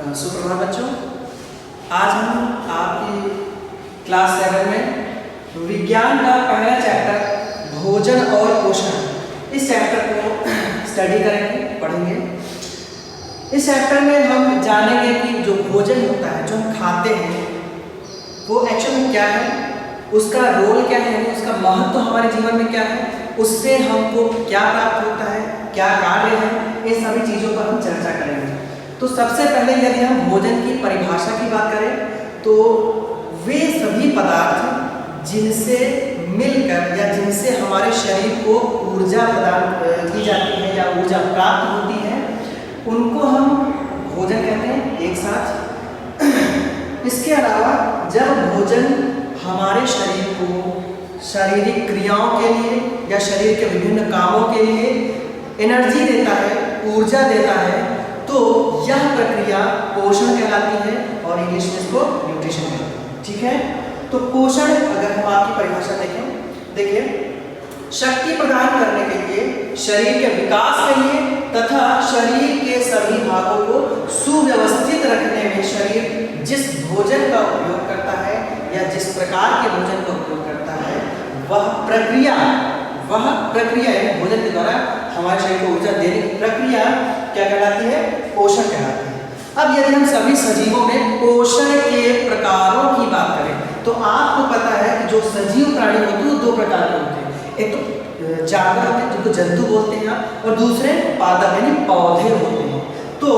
सुप्रभात बच्चों, आज हम आपकी क्लास 7 में विज्ञान का पहला चैप्टर भोजन और पोषण इस चैप्टर को स्टडी करेंगे, पढ़ेंगे। इस चैप्टर में हम जानेंगे कि जो भोजन होता है, जो हम खाते हैं, वो एक्चुअल में क्या है, उसका रोल क्या है, उसका महत्व हमारे जीवन में क्या है, उससे हमको क्या प्राप्त होता है, क्या कार्य है, इन सभी चीज़ों पर हम चर्चा करेंगे। तो सबसे पहले यदि हम भोजन की परिभाषा की बात करें तो वे सभी पदार्थ जिनसे मिलकर या जिनसे हमारे शरीर को ऊर्जा प्रदान की जाती है या ऊर्जा प्राप्त होती है, उनको हम भोजन कहते हैं एक साथ। इसके अलावा जब भोजन हमारे शरीर को शारीरिक क्रियाओं के लिए या शरीर के विभिन्न कामों के लिए एनर्जी देता है, ऊर्जा देता है, तो यह प्रक्रिया पोषण कहलाती है और इंग्लिश में इसको न्यूट्रिशन कहते हैं। ठीक है, तो पोषण अगर हम आपकी परिभाषा देखें, देखिए शक्ति प्रदान करने के लिए, शरीर के विकास के लिए तथा शरीर के सभी भागों को सुव्यवस्थित रखने में शरीर जिस भोजन का उपयोग करता है या जिस प्रकार के भोजन का उपयोग करता है, वह प्रक्रिया है भोजन के द्वारा हमारे शरीर को ऊर्जा देने की प्रक्रिया क्या कहलाती है, पोषण कहलाती है। अब यदि हम सभी सजीवों में पोषण के प्रकारों की बात करें तो आपको पता है कि जो सजीव प्राणी होते हैं वो दो प्रकार के होते हैं। एक तो जानवर होते हैं जिनको जंतु बोलते हैं, और दूसरे पादप यानी पौधे होते हैं। तो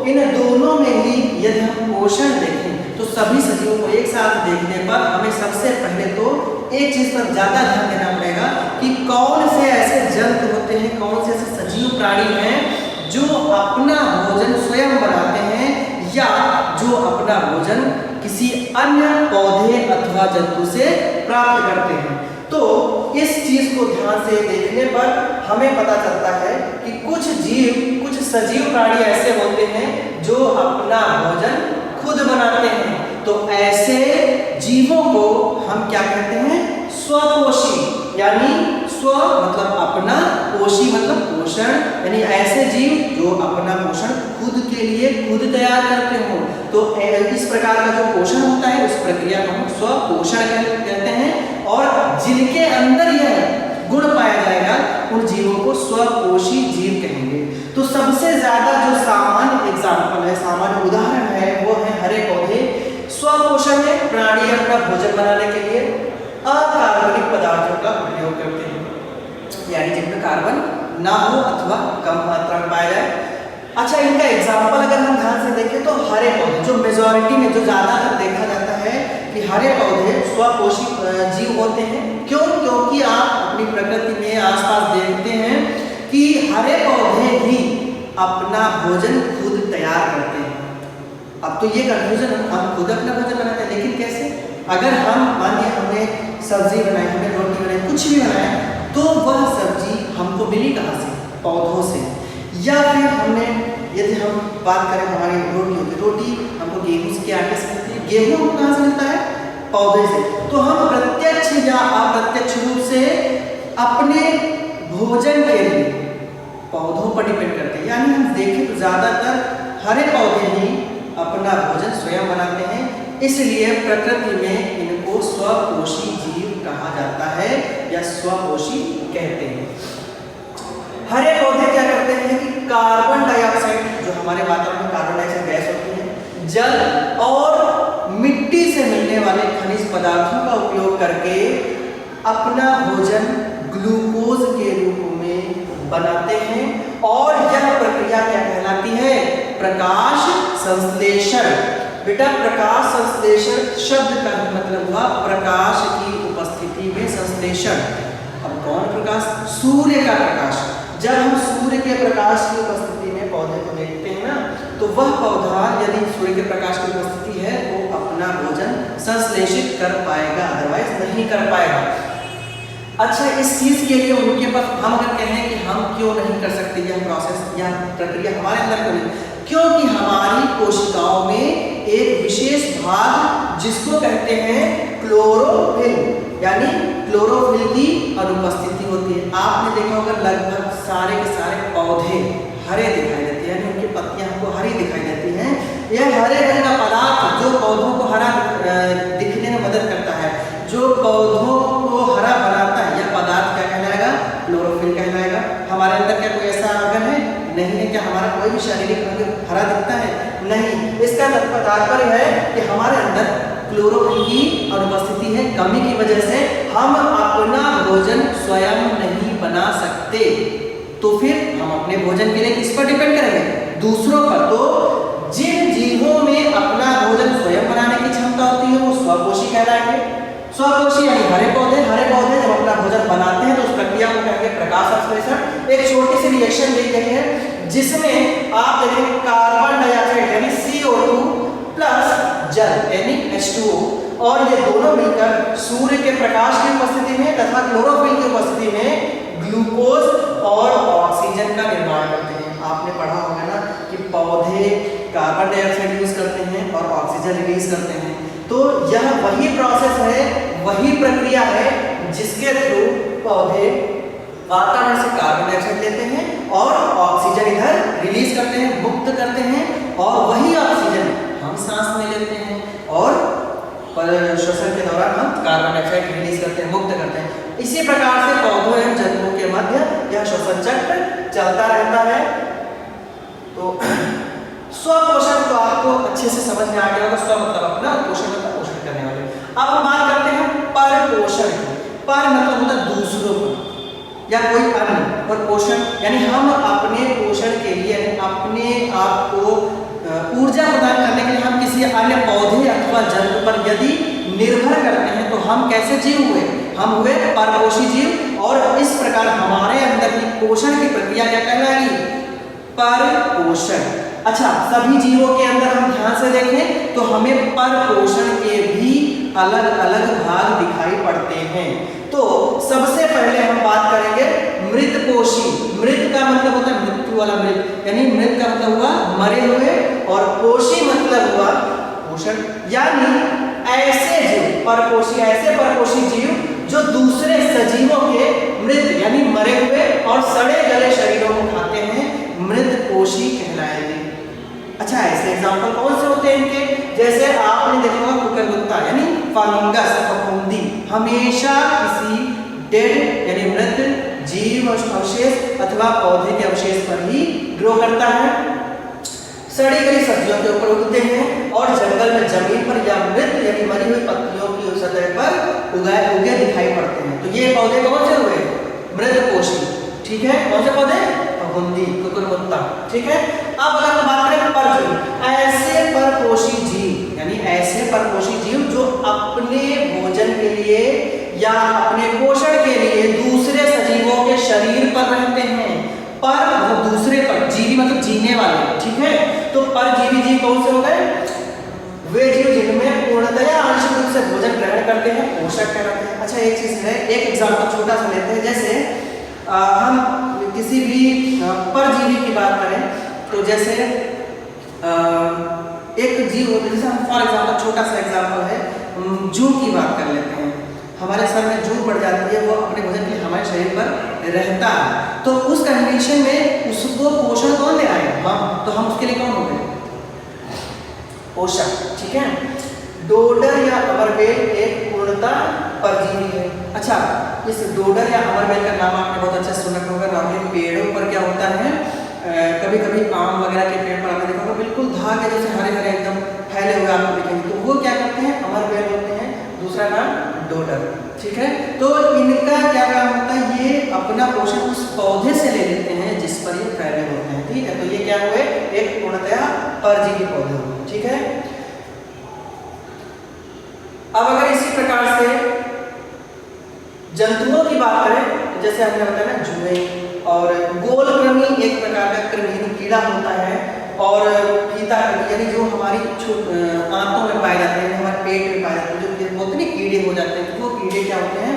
इन दोनों में ही यदि हम पोषण देखें तो सभी सजीवों को एक साथ देखने पर हमें सबसे पहले तो एक चीज पर ज्यादा ध्यान देना पड़ेगा कि कौन से ऐसे जंतु होते हैं, कौन से ऐसे सजीव प्राणी हैं जो अपना भोजन स्वयं बनाते हैं या जो अपना भोजन किसी अन्य पौधे अथवा जंतु से प्राप्त करते हैं। तो इस चीज को ध्यान से देखने पर हमें पता चलता है कि कुछ सजीव प्राणी ऐसे होते हैं जो अपना भोजन खुद बनाते हैं। तो ऐसे जीवों को हम क्या कहते हैं, स्वपोषी, यानी स्व मतलब अपना, पोषी मतलब पोषण, यानी ऐसे जीव जो अपना पोषण खुद के लिए खुद तैयार करते हो। तो इस प्रकार का जो पोषण होता है उस प्रक्रिया को हम स्वपोषण कहते हैं, और जिनके अंदर यह गुण पाया जाएगा उन जीवों को स्वपोषी जीव कहेंगे। तो सबसे ज्यादा जो सामान्य एग्जाम्पल है, सामान्य उदाहरण है, वो है हरे पौधे। स्वपोषण में प्राणी अपना भोजन बनाने के लिए अकार्बनिक पदार्थों का उपयोग करते हैं, यानी जिनमें कार्बन ना हो अथवा कम मात्रा में पाया जाए। अच्छा, इनका एग्जाम्पल अगर हम ध्यान से देखें तो हरे पौधे, जो मेजॉरिटी में जो ज्यादातर देखा जाता है कि हरे पौधे स्वपोषी जीव होते हैं। क्यों? क्योंकि आप अपनी प्रकृति में आसपास देखते हैं कि हरे पौधे ही अपना भोजन खुद तैयार करते हैं। अब तो ये कंफ्यूजन, हम खुद अपना भोजन बनाते हैं, लेकिन कैसे? अगर हम मानिए हमने सब्जी बनाई, हमने रोटी बनाई, कुछ भी बनाया, तो वह सब्जी हमको मिली कहाँ से? पौधों से। या फिर हमने, यदि हम बात करें हमारी रोटियों की, रोटी हमको गेहूं के आटे से मिलती है। गेहूं हमको कहाँ से मिलता है? पौधे से। तो हम प्रत्यक्ष या अप्रत्यक्ष रूप से अपने भोजन के लिए पौधों पर डिपेंड करते हैं। यानी हम देखें तो ज्यादातर हरे पौधे ही अपना भोजन स्वयं बनाते हैं, इसलिए प्रकृति में इनको स्वपोषी जीव कहा जाता है या स्वपोषी कहते हैं। हरे पौधे क्या करते हैं कि कार्बन डाइऑक्साइड, जो हमारे वातावरण में कार्बन डाइऑक्साइड गैस होती है, जल और मिट्टी से मिलने वाले खनिज पदार्थों का उपयोग करके अपना भोजन ग्लूकोज के रूप में बनाते हैं, और यह प्रक्रिया क्या कहलाती है? प्रकाश संश्लेषण। बेटा, प्रकाश संश्लेषण शब्द का मतलब हुआ प्रकाश की उपस्थिति में संश्लेषण। अब कौन प्रकाश? सूर्य का प्रकाश। जब हम सूर्य के प्रकाश की उपस्थिति में पौधे को देखते हैं ना, तो वह पौधा यदि सूर्य के प्रकाश की उपस्थिति है वो अपना भोजन संश्लेषित कर पाएगा, अदरवाइज नहीं कर पाएगा। अच्छा, इस चीज के लिए उनके पास हम अगर कहें कि हम क्यों नहीं कर सकते यह प्रोसेस या प्रक्रिया हमारे अंदर क्यों नहीं? क्योंकि हमारी कोशिकाओं में एक विशेष भाग जिसको कहते हैं क्लोरोफिल, यानी क्लोरोफिल की अनुपस्थिति होती है। आपने देखा होगा लगभग सारे के सारे पौधे हरे दिखाई देते हैं, यानी उनकी पत्तियां हमको हरी दिखाई देती हैं। यह हरे रंग का पदार्थ जो पौधों को हरा दिखने में मदद करता है, जो पौधों को हरा बनाता है, यह पदार्थ क्या कहलाएगा? क्लोरोफिल कहलाएगा। हमारे अंदर क्या कोई ऐसा ऑर्गन है? नहीं है। क्या हमारा कोई भी शारीरिक अंग हरा दिखता है? नहीं। इसका तात्पर्य है कि हमारे अंदर क्लोरोफिल की अनुपस्थिति है, कमी की वजह से हम अपना भोजन स्वयं नहीं बना सकते। तो फिर हम अपने भोजन के लिए किस पर डिपेंड करेंगे? दूसरों पर। तो जिन जीवों में अपना भोजन स्वयं बनाने की क्षमता होती है वो स्वपोषी कहलाएंगे। स्वपोषी यानी हरे पौधे जब अपना भोजन बनाते हैं तो उस प्रक्रिया को कहेंगे प्रकाश संश्लेषण। एक छोटी सी रिएक्शन दी गई है जिसमें आप देखेंगे कार्बन डाइऑक्साइड यानी CO2 प्लस जल यानी H2O, और ये दोनों मिलकर सूर्य के प्रकाश की उपस्थिति में तथा क्लोरोफिल की उपस्थिति में ग्लूकोज और ऑक्सीजन का निर्माण करते हैं। आपने पढ़ा होगा ना कि पौधे कार्बन डाइऑक्साइड यूज करते हैं और ऑक्सीजन रिलीज करते हैं। तो यह वही प्रोसेस है, वही प्रक्रिया है जिसके थ्रू पौधे वातावरण से कार्बन डाइऑक्साइड लेते हैं और ऑक्सीजन इधर रिलीज करते हैं, मुक्त करते हैं, और वही ऑक्सीजन हम सांस में लेते हैं और श्वसन के दौरान हम कार्बन डाइऑक्साइड रिलीज करते हैं, मुक्त करते हैं। इसी प्रकार से पौधों एवं जंतुओं के मध्य यह श्वसन चक्र चलता रहता है। तो स्वपोषण तो आपको अच्छे से समझ में आ गया होगा। स्व मतलब अपना, पोषण मतलब पोषण करने वाले। अब हम बात करते हैं परपोषण की। पर मतलब होता है दूसरों को या कोई अन्य, और पोषण यानी हम अपने पोषण के लिए अपने आप को ऊर्जा प्रदान करने के लिए हम किसी अन्य पौधे अथवा जंतु पर यदि निर्भर करते हैं तो हम कैसे जीव हुए? हम हुए परपोषी जीव। और इस प्रकार हमारे अंदर की पोषण की प्रक्रिया क्या कहलाएगी? परपोषण। अच्छा, सभी जीवों के अंदर हम ध्यान से देखें तो हमें परपोषण के भी अलग अलग भाग दिखाई पड़ते हैं। तो सबसे पहले हम बात करेंगे मृतपोषी। मृत का मतलब होता है मृत्यु वाला मृत, यानी मृत का मतलब हुआ मरे हुए, और पोषी मतलब हुआ पोषण। यानी ऐसे जीव परपोषी, ऐसे परपोषी जीव जो दूसरे सजीवों के मृत यानी मरे हुए और सड़े गले शरीरों को खाते हैं, मृतपोषी कहलाएंगे। अच्छा, ऐसे एग्जाम्पल कौन से होते हैं इनके? जैसे आपने देखा होगा कुकुरमुत्ता यानी फंगस, फफूंदी हमेशा किसी डेड यानी मृत जीव अवशेष अथवा पौधे के अवशेष पर ही ग्रो करता है। सड़ी गली सब्जियों के ऊपर उगते हैं और जंगल में जमीन पर या मृत यानी मरी हुई पत्तियों की सतह पर उगे दिखाई पड़ते हैं। तो ये पौधे कौन से हुए? मृतपोषी। ठीक है, कौन से पौधे? फफूंदी, कुकुरमुत्ता। ठीक है। अब अगर हम बात करें परजीवी, ऐसे परपोषी जीव यानी ऐसे परपोषी जीव जो अपने भोजन के लिए या अपने पोषण के लिए दूसरे सजीवों के शरीर पर रहते हैं। पर मतलब दूसरे पर, जीवी मतलब जीने वाले। ठीक है। तो परजीवी जीव कौन से हो गए? वे जीव जिनमें पूर्णतया आंशिक रूप से भोजन ग्रहण करते हैं, पोषक कहलाते हैं। अच्छा, एक चीज है, एक एग्जाम्पल छोटा सा लेते हैं। जैसे हम किसी भी परजीवी की बात करें तो जैसे एक जीव होता है, जैसे हम फॉर एग्जाम्पल छोटा सा एग्जाम्पल है, जू की बात कर लेते हैं। हमारे सर में जू पड़ जाती है, वो अपने भोजन के लिए हमारे शरीर पर रहता है। तो उस कंडीशन में उसको पोषण कौन दे आएगा? हम। तो हम उसके लिए कौन हो गए? पोषक। ठीक है। डोडर या अमरबेल एक पूर्णतः परजीवी है। अच्छा, इस डोडर या अमरबेल का नाम आपने बहुत अच्छा सुना होगा। नॉर्मली पेड़ों पर क्या होता है, कभी कभी आम वगैरह के पेड़ पर आपने देखा होगा बिल्कुल धागे जैसे हरे हरे एकदम फैले हुए आपको दिखेंगे, तो वो क्या करते हैं? अमरबेल होते हैं। दूसरा नाम डोडर। ठीक है। तो इनका क्या काम होता है? ये अपना पोषण उस पौधे से ले लेते हैं जिस पर ये फैले होते हैं। ठीक है। तो ये क्या हुए? एक पूर्णतया परजीवी पौधे हुए। ठीक है। अब अगर इसी प्रकार से जंतुओं की बात करें तो जैसे हमने बताया ना, जुए और गोलकृमि एक प्रकार का कृमि कीड़ा होता है, और फीता यानी जो हमारी आंतों में पाए जाते हैं, हमारे पेट में पाए जाते हैं, जो बोलते हैं कीड़े हो जाते हैं। तो वो कीड़े क्या होते हैं?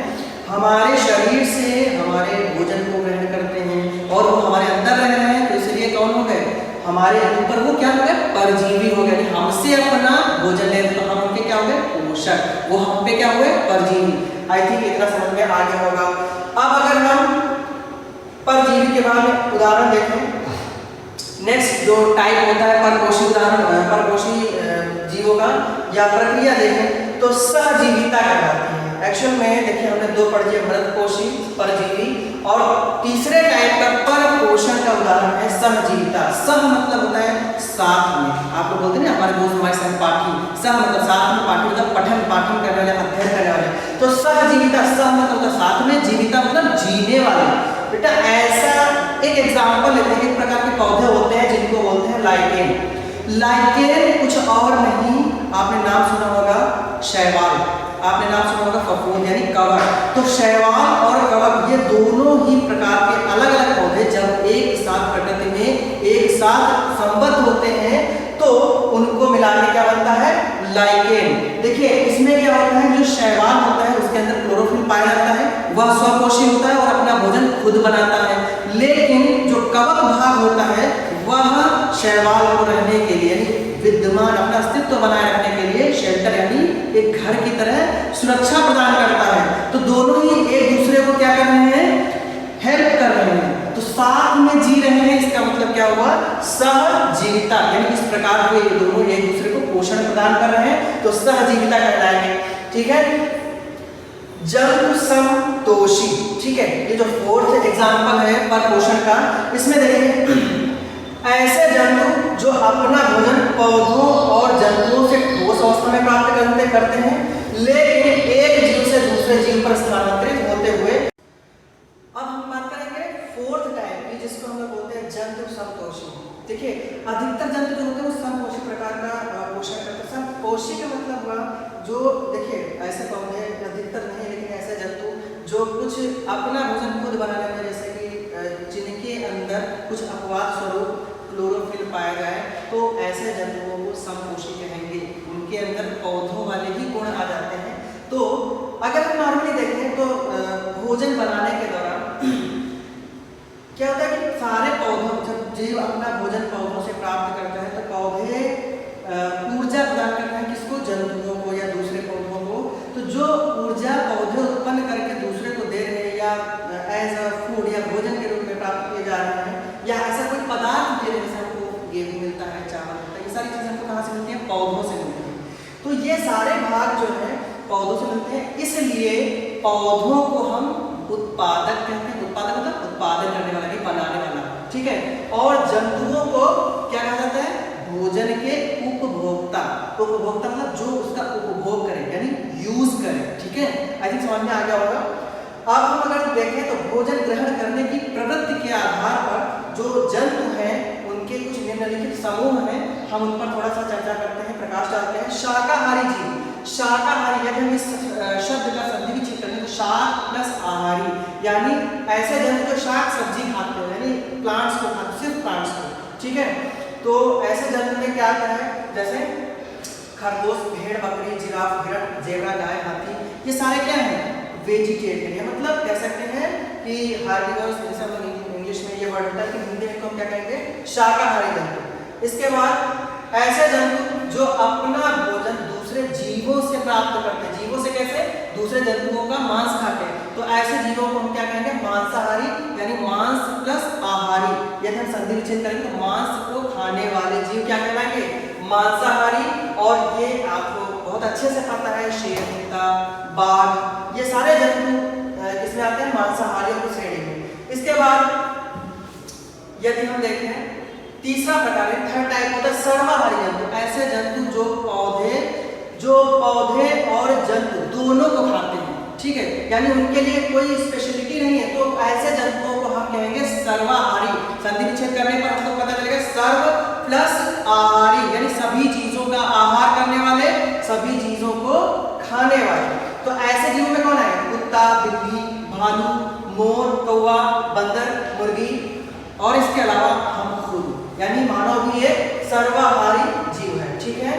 हमारे शरीर से हमारे भोजन को ग्रहण करते हैं और वो हमारे अंदर रह रहे हैं, तो इसलिए कौन हो गए? हमारे ऊपर वो क्या हो गए? परजीवी हो गए। हमसे अपना भोजन ले, तो हम उनके क्या हो गए? पोषक। वो हम पे क्या हुए? परजीवी। आई थिंक इतना समझ में आ गया होगा। अब अगर हम परजीवी के बारे में उदाहरण देखें, नेक्स्ट जो टाइप होता है परपोषी उदाहरण परपोषी जीवों का या प्रक्रिया देखें तो सहजीविता कहलाती है। एक्चुअल में देखिए हमने दो पढ़ लिए, मृतपोषी, परजीवी, और तीसरे टाइप का परपोषण का उदाहरण है सहजीविता। सह मतलब होता है साथ में, आप लोग बोलते हैं ना हमारे दोस्त हमारे सहपाठी, सह मतलब साथ में, पाठी मतलब पठन पाठन करने वाले, अध्ययन करने वाले। तो सहजीविता, सह मतलब होता है साथ में, जीविता मतलब जीने वाले। बेटा ऐसा एक एग्जाम्पल लेते हैं, एक प्रकार के पौधे होते हैं जिनको बोलते हैं लाइकेन। लाइकेन कुछ और नहीं, आपने नाम सुना होगा शैवाल, आपने नाम सुना होगा फफूंद यानी कवक। तो शैवाल और कवक ये दोनों ही प्रकार के अलग अलग पौधे जब एक साथ प्रकृति में एक साथ संबद्ध होते हैं तो उनको मिलाकर क्या बनता है, लाइकेन। देखिए इसमें क्या होता है, जो शैवाल होता है उसके अंदर क्लोरोफिल पाया जाता है, वह स्वपोषी होता है और अपना भोजन खुद बनाता है। लेकिन जो कवक भाग होता है वह शैवाल को रहने के लिए यानी विद्यमान अपना अस्तित्व बनाए रखने के लिए शेल्टर यानी एक घर की तरह सुरक्षा प्रदान करता है। तो दोनों ही एक दूसरे को क्या कर रहे हैं, हेल्प कर रहे हैं, तो साथ में जी रहे हैं। इसका मतलब क्या हुआ, सहजीविता, यानी इस प्रकार के ये दोनों एक दूसरे को पोषण प्रदान कर रहे हैं, तो सहजीविता कहलाएंगे। ठीक है, जंतु समतोषी। ठीक है, ये जो फोर्थ एग्जाम्पल है परपोषण का, इसमें देखिए ऐसे जंतु जो अपना भोजन पौधों और जंतुओं से ठोस अवस्था में प्राप्त करते हैं, लेकिन एक जीव से दूसरे जीव पर स्थानांतरित होते हुए। अब हम बात करेंगे फोर्थ टाइप की, जिसको हम लोग बोलते हैं जंतु समपोषी। देखिए अधिकतर जंतु जो होते हैं वो समपोषी प्रकार का पोषण करते हैं। समपोषी का मतलब हुआ जो, देखिए ऐसे पौधे अधिकतर नहीं, लेकिन ऐसे जंतु जो कुछ अपना भोजन खुद बनाने में, जैसे कि जिनके अंदर कुछ अपवाद स्वरूप क्लोरोफिल पाया जाए, तो ऐसे जंतुओं को समपोषी कहेंगे। उनके अंदर पौधों वाले ही गुण आ जाते हैं। तो अगर हम नॉर्मली देखें तो भोजन बनाने के दौरान क्या होता है कि सारे पौधों, जब जीव अपना भोजन पौधों से प्राप्त करता है तो पौधे ऊर्जा प्रदान करते हैं किसको, जंतुओं को या दूसरे पौधों को। तो जो ऊर्जा पौधे उत्पन्न करके दूसरे को दे रहे हैं या एज अ फूड या भोजन के रूप में प्राप्त किए जा रहे हैं, या ऐसा कोई पदार्थ दे रहे हैं, जैसे हमको गेहूँ मिलता है, चावल मिलता है, ये सारी चीज़ें हमको कहाँ से मिलती हैं, पौधों से मिलती हैं। तो ये सारे भाग जो है पौधों से मिलते हैं, इसलिए पौधों को हम उत्पादक कहते हैं। उत्पादक मतलब उत्पादन करने वाला, नहीं बनाने वाला। ठीक है, और जंतुओं को क्या कहा जाता है, भोजन के उपभोक्ता। उपभोक्ता मतलब जो उसका उपभोग करे यानी यूज करे। ठीक है, आई थिंक समझ में आ गया होगा। अब हम अगर देखें तो भोजन ग्रहण करने की प्रवृत्ति के आधार पर जो जंतु हैं उनके कुछ निम्नलिखित समूह हैं, हम उन पर थोड़ा सा चर्चा करते हैं, प्रकाश डालते हैं। शाकाहारी जीव, शाकाहारी यदि हम इस शब्द का संधि विच्छेद करें तो शाक प्लस आहारी, यानी ऐसे जंतु जो शाक सब्जी खाते हैं, यानी प्लांट्स को खाते, सिर्फ प्लांट्स को। ठीक है, तो ऐसे जंतु में क्या आता है, जैसे खरगोश, भेड़, बकरी, जिराफ, हिरण, जेब्रा, गाय, हाथी, ये सारे क्या हैं, वेजिटेरियन। मतलब कह सकते हैं कि हार्बिवर्स, जैसे हम इंग्लिश में ये वर्ड होता है, कि हिंदी में हम क्या कहेंगे, शाकाहारी जंतु। इसके बाद ऐसे जंतु जो अपना भोजन दूसरे जीवों से प्राप्त करते हैं। जीवों से कैसे, दूसरे जंतुओं का मांस खाते हैं, तो ऐसे जीवों को हम क्या कहेंगे, मांसाहारी, यानी मांस प्लस आहारी। यदि हम संधि विच्छेद करेंगे तो मांस को खाने वाले जीव क्या कहलाएंगे, मांसाहारी। और ये आपको बहुत अच्छे से पता है, शेर, चीता, बाघ, ये सारे जंतु किसमें आते हैं, मांसाहारियों की श्रेणी में। इसके बाद यदि हम देखें तीसरा प्रकार है, थर्ड टाइप होता है सर्वाहारी जंतु। ऐसे जंतु जो पौधे और जंतु दोनों को खाते हैं। ठीक है, यानी उनके लिए कोई स्पेशलिटी नहीं है, तो ऐसे जंतुओं को हम कहेंगे सर्वाहारी। संधि विच्छेद करने पर हमको पता चलेगा सर्व प्लस आहारी, यानी सभी चीजों का आहार करने वाले, सभी चीजों को खाने वाले। तो ऐसे जीवों में कौन है, कुत्ता, बिल्ली, भालू, मोर, कौवा, बंदर, मुर्गी, और इसके अलावा हम खुद, यानी मानव भी एक सर्वाहारी जीव है। ठीक है,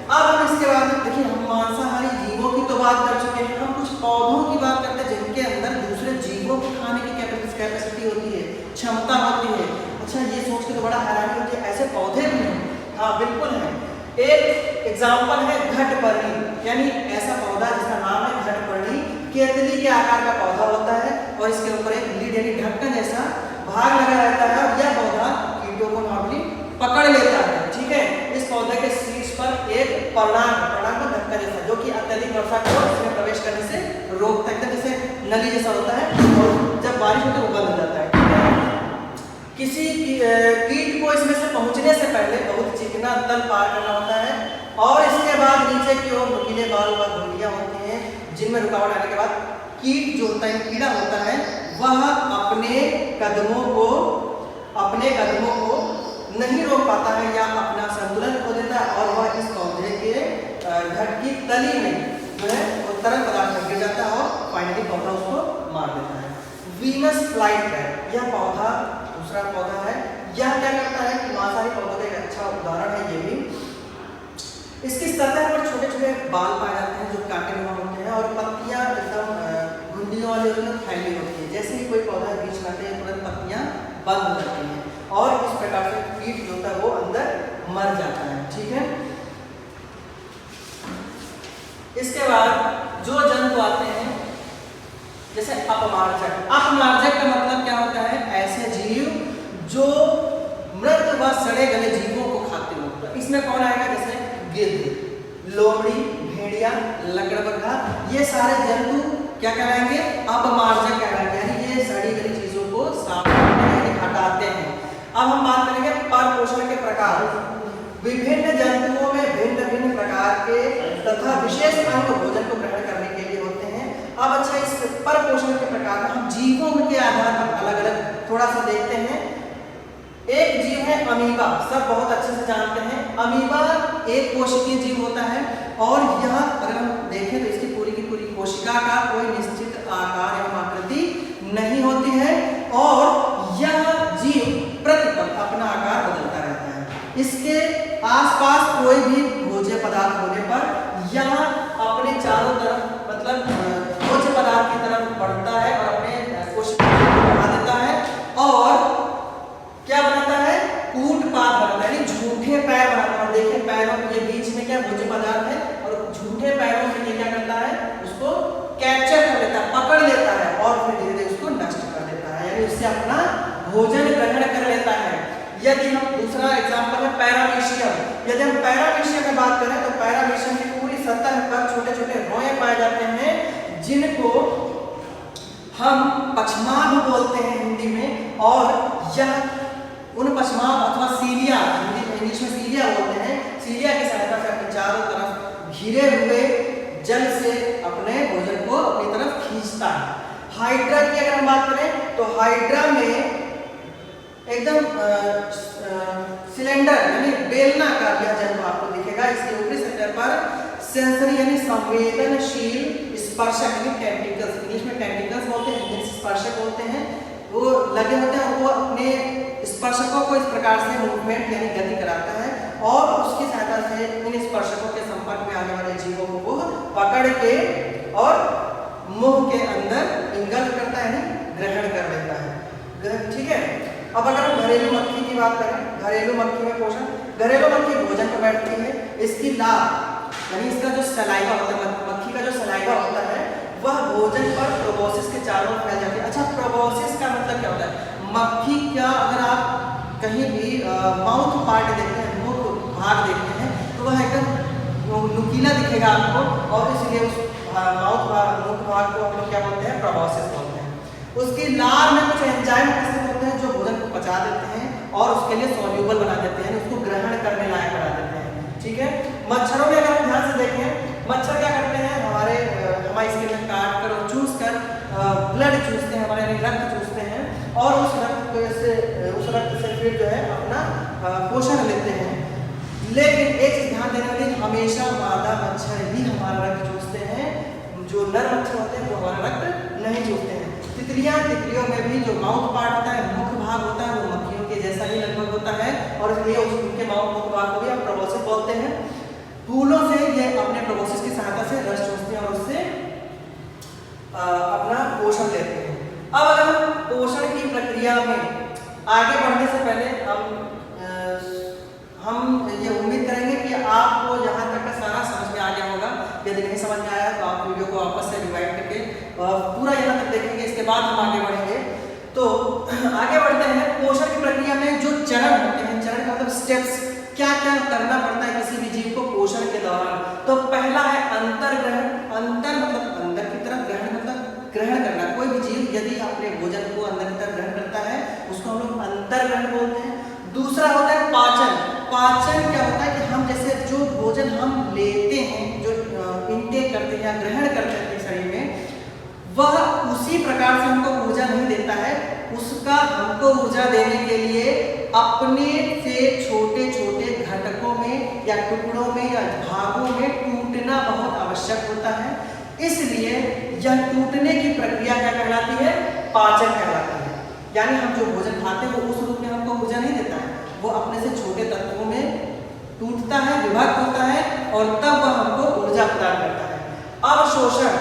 अब हम इसके बाद देखिए, हम मांसाहारी जीवों की तो बात कर चुके हैं, हम कुछ पौधों की बात करते हैं जिनके अंदर दूसरे जीवों को खाने की कैपेसिटी होती है, क्षमता होती है। अच्छा, ये सोच के तो बड़ा हैरानी होती है, ऐसे पौधे भी हैं। हाँ बिल्कुल है, एक एग्जाम्पल है घटपर्णी, यानी ऐसा पौधा जिसका नाम है घटपर्णी। केतली के आकार का पौधा होता है और इसके ऊपर एक लीड यानी ढक्कन जैसा भाग लगा रहता है, और यह पौधा कीटों को नॉर्मली परिणाम का धक्का जैसा, जो कि अत्यधिक वर्षा को इसमें प्रवेश करने से रोकता है, जैसे नली जैसा होता है, और जब बारिश होती है वो बंद हो जाता है। किसी कीट को इसमें से पहुंचने से पहले बहुत चिकना तल पार करना होता है, और इसके बाद नीचे की ओर नुकीले बाल व घुंडियां होती हैं, जिनमें रुकावट आने के बाद कीट जो होता है, कीड़ा होता है, वह अपने कदमों को नहीं रोक पाता है या अपना संतुलन खो देता है, और वह इस पौधे के घट की तली में जो है वो तरल पदार्थ गिर जाता है और फाइनली पौधा उसको मार देता है। वीनस फ्लाईट्रैप, यह पौधा दूसरा पौधा है। यह क्या करता है कि मांसाहारी पौधों का एक अच्छा उदाहरण है ये भी। इसकी सतह पर छोटे छोटे बाल पाए जाते हैं जो कांटेनुमा होते हैं, और पत्तियां एकदम घुंडियों वाली फैली होती है। जैसे ही कोई पौधा बीच में आते हैं तुरंत पत्तियां बंद हो जाती हैं, और इस प्रकार से कीट जो होता है वो अंदर मर जाता है। ठीक है, इसके बाद जो जंतु आते हैं जैसे अपमार्जक। अपमार्जक का मतलब क्या होता है? ऐसे जीव जो मृत व सड़े गले जीवों को खाते हो। तो इसमें कौन आएगा? जैसे गिद्ध, लोमड़ी, भेड़िया, लकड़बग्घा, ये सारे जंतु क्या कहलाएंगे? अपमार्जक कहलाएंगे, यानी ये सड़ी गली चीजों को साफ हटाते हैं। अब हम बात करेंगे परपोषण के प्रकार। विभिन्न जंतुओं में भिन्न भिन्न प्रकार के तथा विशेष अंग भोजन को ग्रहण करने के लिए होते हैं। अब अच्छा, इस परपोषण के प्रकार में हम जीवों के आधार पर अलग अलग थोड़ा सा देखते हैं। एक जीव है अमीबा, सब बहुत अच्छे से जानते हैं। अमीबा एक कोशिकीय जीव होता है, और यह अगर हम देखें तो इसकी पूरी की पूरी कोशिका का कोई निश्चित आकार एवं आकृति नहीं होती है, और यह जीव प्रतिपल अपना आकार बदलता रहता है। इसके आसपास कोई भी भोज्य पदार्थ होने पर यह अपने चारों तरफ मतलब भोज्य पदार्थ की तरफ बढ़ता है और अपने कोशिका को बढ़ा देता है, और क्या बनाता है? कूटपाद बनाता है, यानी झूठे पैर बनाता है। देखिए पैरों के बीच में क्या भोज्य पदार्थ है, और झूठे पैरों से ये क्या करता है? उसको कैप्चर कर लेता है, पकड़ लेता है, और फिर धीरे धीरे उसको नष्ट कर देता है, यानी उससे अपना भोजन ग्रहण कर लेता है। यदि हम दूसरा एग्जाम्पल है पैरामीशियम। यदि हम पैरामीशियम की बात करें तो पैरामीशियम की पूरी सतह पर छोटे छोटे रोए पाए जाते हैं, जिनको हम पछमाद बोलते हैं हिंदी में, और यह उन पछमाद अथवा सीलिया, इंग्लिश में सीलिया बोलते हैं, सीलिया की सहायता से अपने चारों तरफ घिरे हुए जल से अपने भोजन को अपनी तरफ खींचता है। हाइड्रा की अगर हम बात करें तो हाइड्रा में एकदम सिलेंडर यानी बेलना का यह जंतु आपको दिखेगा। इसके ऊपरी सतह पर सेंसरी यानी संवेदनशील स्पर्शक यानी टेंटिकल्स, इंग्लिश में टेंटिकल्स बोलते हैं, हिंदी में स्पर्शक बोलते हैं, वो लगे होते हैं, और वो अपने स्पर्शकों को इस प्रकार से मूवमेंट यानी गति कराता है, और उसकी सहायता से इन स्पर्शकों के संपर्क में आने वाले जीवों को वो पकड़ के और मुंह के अंदर इंगल करता है, ग्रहण कर लेता है। ठीक है, अब अगर हम घरेलू मक्खी की बात करें, घरेलू मक्खी में पोषण, घरेलू मक्खी भोजन पर बैठती है। इसकी लार यानी इसका जो सलाइवा होता है, मक्खी का जो सलाइवा होता है, वह भोजन पर प्रोबोसिस के चारों ओर फैल जाती है। अच्छा, प्रोबोसिस का मतलब क्या होता है? मक्खी का अगर आप कहीं भी माउथ पार्ट देखते हैं, मुख भाग देखते हैं, तो वह एकदम नुकीला दिखेगा आपको, और इसलिए उस माउथ भाग मुख भाग को हम लोग क्या बोलते हैं? प्रोबोसिस बोलते हैं। उसकी लार में कुछ एंजाइम उपस्थित होते हैं जो भोजन को पचा देते हैं और उसके लिए सॉल्यूबल बना देते हैं, उसको ग्रहण करने लायक बना देते हैं। ठीक है, मच्छरों में अगर हम ध्यान से देखें, मच्छर क्या करते हैं? हमारी स्किन में काट कर और चूस कर ब्लड चूसते हैं, हमारे रक्त चूसते हैं, और उस रक्त से फिर जो है अपना पोषण लेते हैं। लेकिन एक चीज ध्यान देने वाली, हमेशा मादा मच्छर ही हमारा रक्त चूसते हैं, जो नर मच्छर होते हैं वो हमारा रक्त नहीं चूसते हैं। तितलियों में भी जो माउथ पार्ट होता है, मुख भाग होता है, वो मक्खियों के जैसा ही लगभग होता है, और इसलिए उनके मुख भाग को भी हम प्रोबोसिस बोलते हैं। फूलों से ये अपने प्रोबोसिस की सहायता से रस चूसते हैं और उससे अपना पोषण लेते हैं। अब अगर हम पोषण की प्रक्रिया में आगे बढ़ने से पहले हम ये उम्मीद करेंगे कि आपको यहाँ तक का सारा समझ में आ गया होगा। यदि नहीं समझ में आया तो आप वीडियो को वापस से रिवाइंड करके पूरा यहाँ तक देखेंगे, इसके बाद हम आगे बढ़ेंगे। तो आगे बढ़ते हैं। पोषण की प्रक्रिया में जो चरण होते हैं, चरण का मतलब स्टेप्स, क्या क्या करना पड़ता है किसी भी जीव को पोषण के दौरान। तो पहला है अंतर्ग्रहण। अंतर मतलब अंदर की तरफ, ग्रहण मतलब ग्रहण करना। कोई भी जीव यदि अपने भोजन को अंदर की तरफ ग्रहण करता है उसको हम लोग अंतर्ग्रहण बोलते हैं। दूसरा होता है पाचन। पाचन क्या होता है कि हम जैसे जो भोजन हम लेते हैं, जो इनटेक करते हैं या ग्रहण करते हैं शरीर में, वह उसी प्रकार से हमको ऊर्जा नहीं देता है। उसका हमको ऊर्जा देने के लिए अपने से छोटे छोटे घटकों में या टुकड़ों में या भागों में टूटना बहुत आवश्यक होता है। इसलिए यह टूटने की प्रक्रिया क्या कहलाती है? पाचन कहलाती है। यानी हम जो भोजन खाते हैं वो उस रूप में हमको ऊर्जा नहीं देता है, वो अपने से छोटे तत्वों में टूटता है, विभक्त होता है और तब वह हमको ऊर्जा प्रदान करता है। अवशोषण,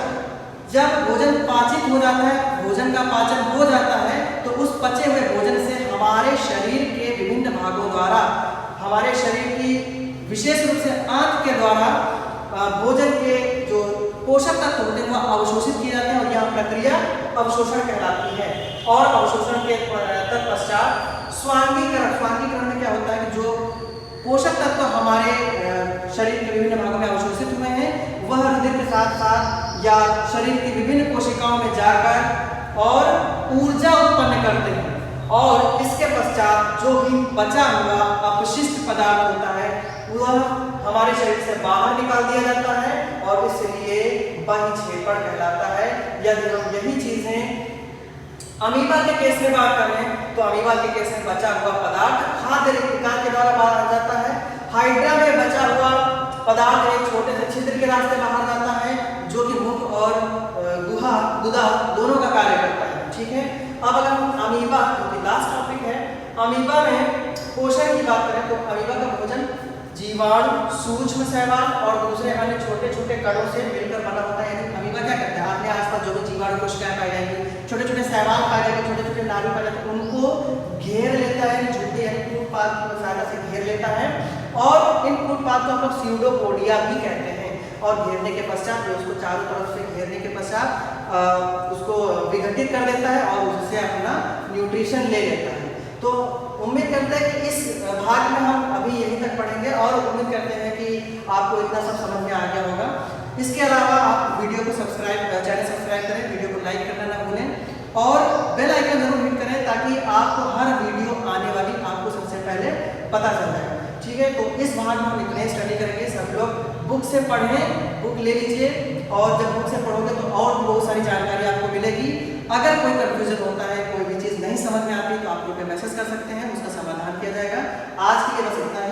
जब भोजन पाचित हो जाता है, भोजन का पाचन हो जाता है, तो उस पचे हुए भोजन से हमारे शरीर के विभिन्न भागों द्वारा, हमारे शरीर की विशेष रूप से आंत के द्वारा भोजन के जो पोषक तत्व होते हैं वह अवशोषित किए जाते हैं और यह प्रक्रिया अवशोषण कहलाती है। और अवशोषण के तत्पश्चात स्वांगीकरण। स्वांगीकरण में क्या होता है कि जो पोषक तत्व हमारे शरीर के विभिन्न भागों में अवशोषित हुए हैं वह हृदय के साथ साथ या शरीर की विभिन्न कोशिकाओं में जाकर और ऊर्जा उत्पन्न करते हैं। और इसके पश्चात जो भी बचा हुआ अपशिष्ट पदार्थ होता है वह हमारे शरीर से बाहर निकाल दिया जाता है और इसलिए बहिक्षेपण कहलाता है। यदि हम यही चीजें अमीबा के केस में बात करें तो अमीबा के केस में बचा हुआ पदार्थ खाद्य रिक्तिका के द्वारा बाहर आ जाता है। हाइड्रा में बचा हुआ पदार्थ एक छोटे से छिद्र के रास्ते बाहर जाता है जो कि मुख और गुदा दोनों का कार्य करता है। ठीक है, अब अगर हम अमीबा, जो लास्ट टॉपिक है, अमीबा में पोषण की बात करें तो अमीबा का भोजन जीवाणु, सूक्ष्म शैवाल और दूसरे अन्य छोटे छोटे कणों से मिलकर बना होता है। यानी अमीबा क्या करता है, आपने आसपास जो भी जीवाणु कोशिकाएं पाई जाएंगी, छोटे छोटे शैवाल पाए जाएंगे, छोटे छोटे नाड़ी पाए जाते हैं, उनको घेर लेता है, झुंडी यानी फूटपाथ की सहायता से घेर लेता है। और इन फूटपाथ को हम लोग स्यूडोपोडिया भी कहते हैं। और घेरने के पश्चात उसको चारों तरफ से घेरने के पश्चात उसको विघटित कर देता है और उससे अपना न्यूट्रिशन ले लेता है। तो उम्मीद करते हैं कि इस भाग में हम अभी यहीं तक पढ़ेंगे और उम्मीद करते हैं कि आपको इतना सब समझ में आ गया होगा। इसके अलावा आप वीडियो को चैनल सब्सक्राइब करें, वीडियो को लाइक करना ना भूलें और बेल आइकन जरूर हिट करें ताकि आपको हर वीडियो आने वाली आपको सबसे पहले पता चल जाए। ठीक है, तो इस भाग में हम इतने स्टडी करेंगे। सब लोग बुक से पढ़ें, बुक ले लीजिए और जब बुक से पढ़ोगे तो और बहुत सारी जानकारी आपको मिलेगी। अगर कोई कंफ्यूजन होता है, कोई भी चीज़ नहीं समझ में आती तो आप लोग मैसेज कर सकते हैं, उसका समाधान किया जाएगा। आज के लिए बस इतना